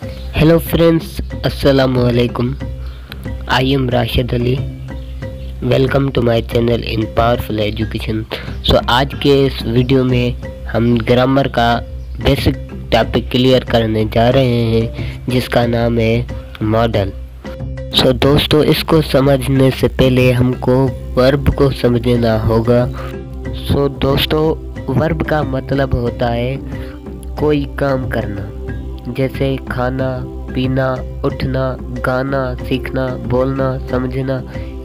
Hello friends, अस्सलाम वालेकुम। I am Rashid Ali. Welcome to my channel in powerful education. So आज के इस वीडियो में हम ग्रामर का बेसिक टॉपिक क्लियर करने जा रहे हैं जिसका नाम है मॉडल। सो दोस्तों, इसको समझने से पहले हमको वर्ब को समझना होगा। सो दोस्तों, वर्ब का मतलब होता है कोई काम करना, जैसे खाना, पीना, उठना, गाना, सीखना, बोलना, समझना,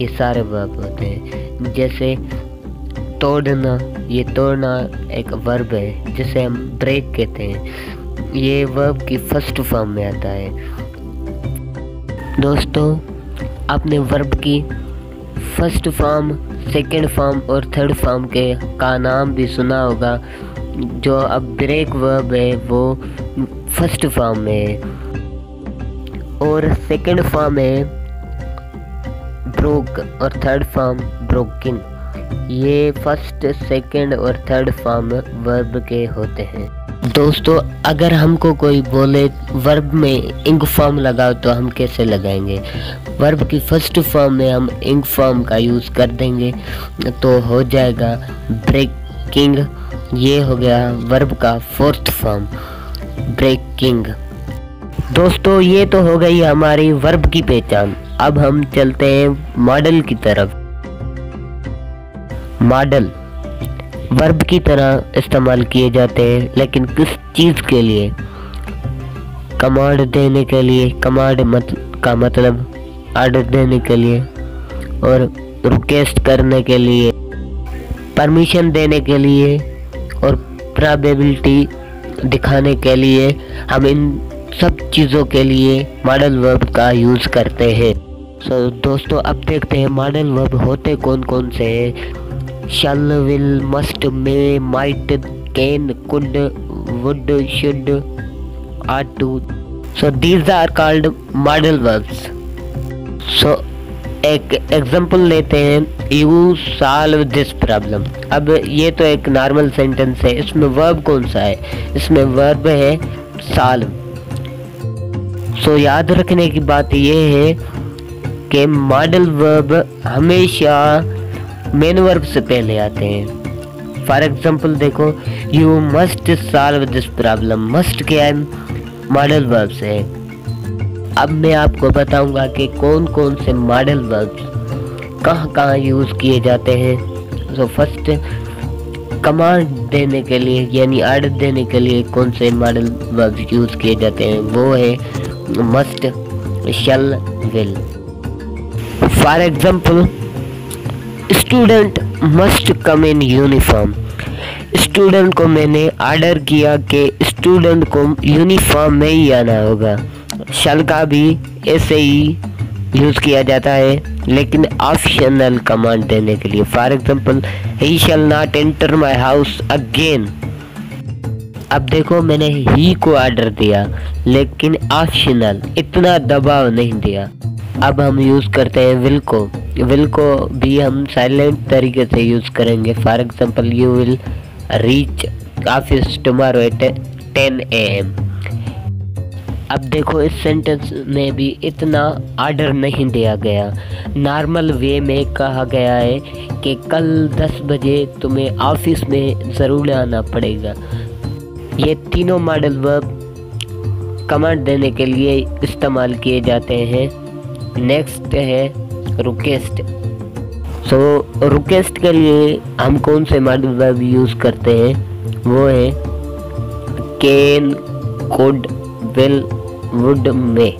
ये सारे वर्ब होते हैं। जैसे तोड़ना, ये तोड़ना एक वर्ब है जिसे हम ब्रेक कहते हैं। ये वर्ब की फर्स्ट फॉर्म में आता है। दोस्तों, आपने वर्ब की फर्स्ट फॉर्म, सेकंड फॉर्म और थर्ड फॉर्म का नाम भी सुना होगा। जो अब ब्रेक वर्ब है वो फर्स्ट फॉर्म में है और सेकंड फॉर्म है ब्रोक और थर्ड फॉर्म ब्रोकिंग। ये फर्स्ट, सेकंड और थर्ड फॉर्म वर्ब के होते हैं। दोस्तों, अगर हमको कोई बोले वर्ब में इंग फॉर्म लगाओ तो हम कैसे लगाएंगे? वर्ब की फर्स्ट फॉर्म में हम इंग फॉर्म का यूज़ कर देंगे तो हो जाएगा ब्रेकिंग। ये हो गया वर्ब का फोर्थ फॉर्म, ब्रेकिंग। दोस्तों, ये तो हो गई हमारी वर्ब की पहचान। अब हम चलते हैं मॉडल की तरफ। मॉडल वर्ब की तरह इस्तेमाल किए जाते हैं, लेकिन किस चीज़ के लिए? कमांड देने के लिए, कमांड का मतलब ऑर्डर देने के लिए, और रिक्वेस्ट करने के लिए, परमिशन देने के लिए और प्रोबेबिलिटी दिखाने के लिए। हम इन सब चीज़ों के लिए मॉडल वर्ब का यूज़ करते हैं। सो दोस्तों, अब देखते हैं मॉडल वर्ब होते कौन कौन से हैं। Shall, will, must, may, might, can, could, would, should, ought to. So these are called modal verbs. So एक एग्जाम्पल लेते हैं, यू सॉल्व दिस प्रॉब्लम। अब ये तो एक नॉर्मल सेंटेंस है, इसमें वर्ब कौन सा है? इसमें वर्ब है सॉल्व। सो याद रखने की बात ये है कि मॉडल वर्ब हमेशा मेन वर्ब से पहले आते हैं। फॉर एग्जाम्पल देखो, you must solve this problem. Must क्या है? मॉडल वर्ब से है। अब मैं आपको बताऊंगा कि कौन कौन से मॉडल वर्ब्स कहाँ कहाँ यूज़ किए जाते हैं। तो फर्स्ट, कमांड देने के लिए यानी ऑर्डर देने के लिए कौन से मॉडल वर्ब्स यूज़ किए जाते हैं? वो है must, shall, will. For example, student must come in uniform. Student को मैंने ऑर्डर किया कि स्टूडेंट को यूनिफॉर्म में ही आना होगा। शल का भी ऐसे ही यूज़ किया जाता है, लेकिन ऑप्शनल कमांड देने के लिए। For example, he shall not enter my house again. अब देखो, मैंने ही को ऑर्डर दिया लेकिन ऑप्शनल, इतना दबाव नहीं दिया। अब हम यूज़ करते हैं विल को। विल को भी हम साइलेंट तरीके से यूज़ करेंगे। For example, you will reach office tomorrow at 10 AM। अब देखो, इस सेंटेंस में भी इतना ऑर्डर नहीं दिया गया। नॉर्मल वे में कहा गया है कि कल 10 बजे तुम्हें ऑफिस में ज़रूर आना पड़ेगा। ये तीनों मॉडल वर्ब कमांड देने के लिए इस्तेमाल किए जाते हैं। नेक्स्ट है रिक्वेस्ट। सो रिक्वेस्ट के लिए हम कौन से मॉडल वर्ब यूज़ करते हैं? वो है कैन, कुड, विल, वुड, में।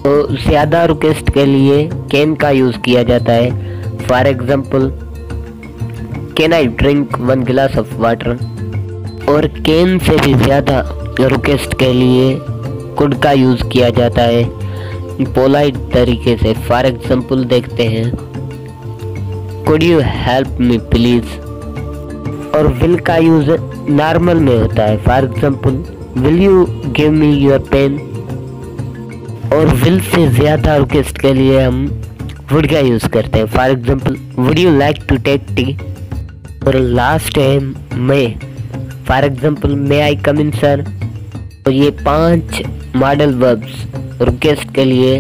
तो ज़्यादा रिक्वेस्ट के लिए कैन का यूज़ किया जाता है। For example, can I drink 1 glass of water. और कैन से भी ज़्यादा रिक्वेस्ट के लिए कुड का यूज़ किया जाता है पोलाइट तरीके से। फॉर एग्जाम्पल देखते हैं, could you help me please. और विल का यूज़ नॉर्मल में होता है। For example, will you give me your pen. और विल से ज़्यादा रिक्वेस्ट के लिए हम वुड का यूज़ करते हैं। For example, would you like to take tea. और लास्ट है may. For example, may I come in sir. तो ये 5 मॉडल वर्ब्स रिक्वेस्ट के लिए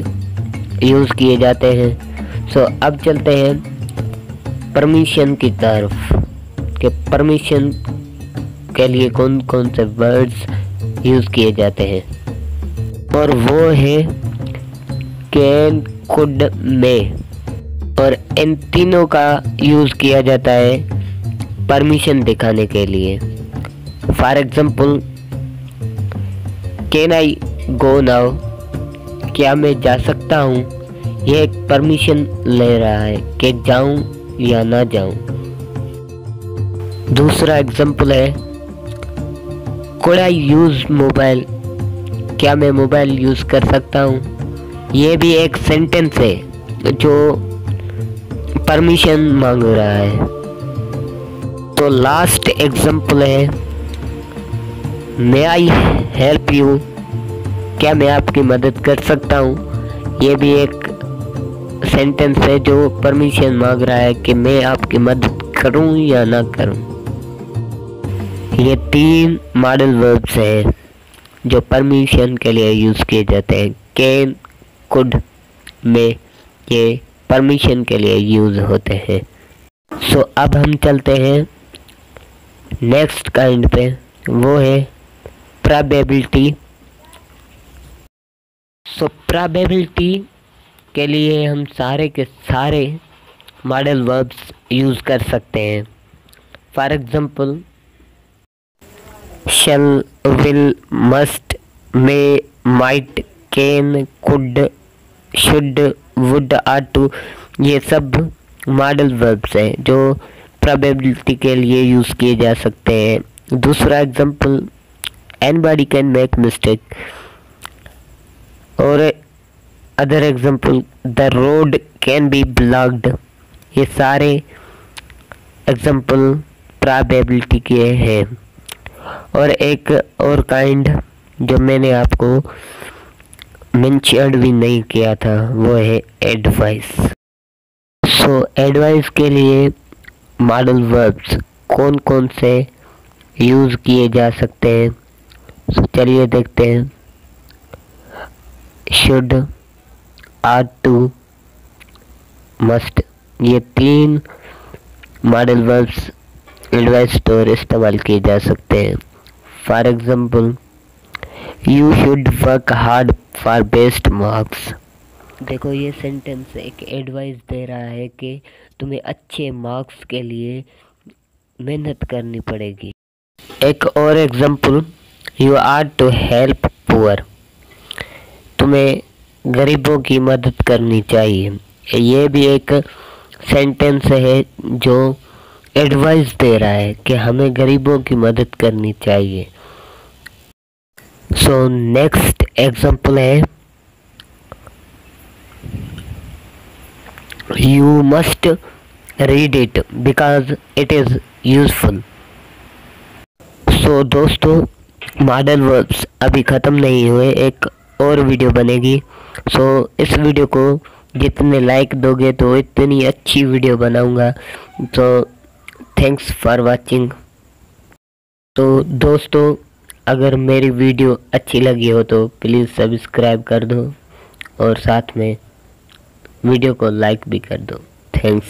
यूज़ किए जाते हैं। सो अब चलते हैं परमिशन की तरफ कि परमिशन के लिए कौन कौन से वर्ड्स यूज़ किए जाते हैं, और वो है कैन, कुड, मे, और इन तीनों का यूज़ किया जाता है परमिशन दिखाने के लिए। For example, can I go now, क्या मैं जा सकता हूँ, यह एक परमिशन ले रहा है कि जाऊँ या ना जाऊँ। दूसरा एग्जाम्पल है कुड आई यूज़ मोबाइल, क्या मैं मोबाइल यूज़ कर सकता हूँ, ये भी एक सेंटेंस है जो परमिशन मांग रहा है। तो लास्ट एग्जाम्पल है मे आई हेल्प यू, क्या मैं आपकी मदद कर सकता हूँ, ये भी एक सेंटेंस है जो परमिशन मांग रहा है कि मैं आपकी मदद करूँ या ना करूँ। ये 3 मॉडल वर्ब्स हैं जो परमिशन के लिए यूज़ किए जाते हैं। कैन, कुड, मे, ये परमिशन के लिए यूज़ होते हैं। सो अब हम चलते हैं नेक्स्ट काइंड पे, वो है प्रोबेबिलिटी। सो प्रोबेबिलिटी के लिए हम सारे के सारे मॉडल वर्ब्स यूज़ कर सकते हैं। For example, shall, will, must, may, might, can, could, should, would, are to, ये सब मॉडल वर्ब्स हैं जो प्रोबेबिलिटी के लिए यूज़ किए जा सकते हैं। दूसरा example, anybody can make mistake, और other example, the road can be blocked, ये सारे एग्जाम्पल प्रोबेबिलिटी के हैं। और एक और काइंड जो मैंने आपको मेंशन भी नहीं किया था, वो है एडवाइस। सो एडवाइस के लिए मॉडल वर्ब्स कौन कौन से यूज़ किए जा सकते हैं, सो चलिए देखते हैं। शुड, आर टू, मस्ट, ये 3 मॉडल वर्ब्स एडवाइस पर इस्तेमाल किए जा सकते हैं। For example, you should work hard for best marks. देखो, ये सेंटेंस एक एडवाइस दे रहा है कि तुम्हें अच्छे मार्क्स के लिए मेहनत करनी पड़ेगी। एक और example, you are to help poor, तुम्हें गरीबों की मदद करनी चाहिए। ये भी एक सेंटेंस है जो एडवाइस दे रहा है कि हमें गरीबों की मदद करनी चाहिए। सो नेक्स्ट एग्जाम्पल है you must read it because it is useful. So दोस्तों, मॉडल वर्ब्स अभी ख़त्म नहीं हुए, एक और वीडियो बनेगी। सो इस वीडियो को जितने लाइक दोगे तो इतनी अच्छी वीडियो बनाऊंगा। तो थैंक्स फॉर वाचिंग। तो दोस्तों, अगर मेरी वीडियो अच्छी लगी हो तो प्लीज़ सब्सक्राइब कर दो और साथ में वीडियो को लाइक भी कर दो। थैंक्स।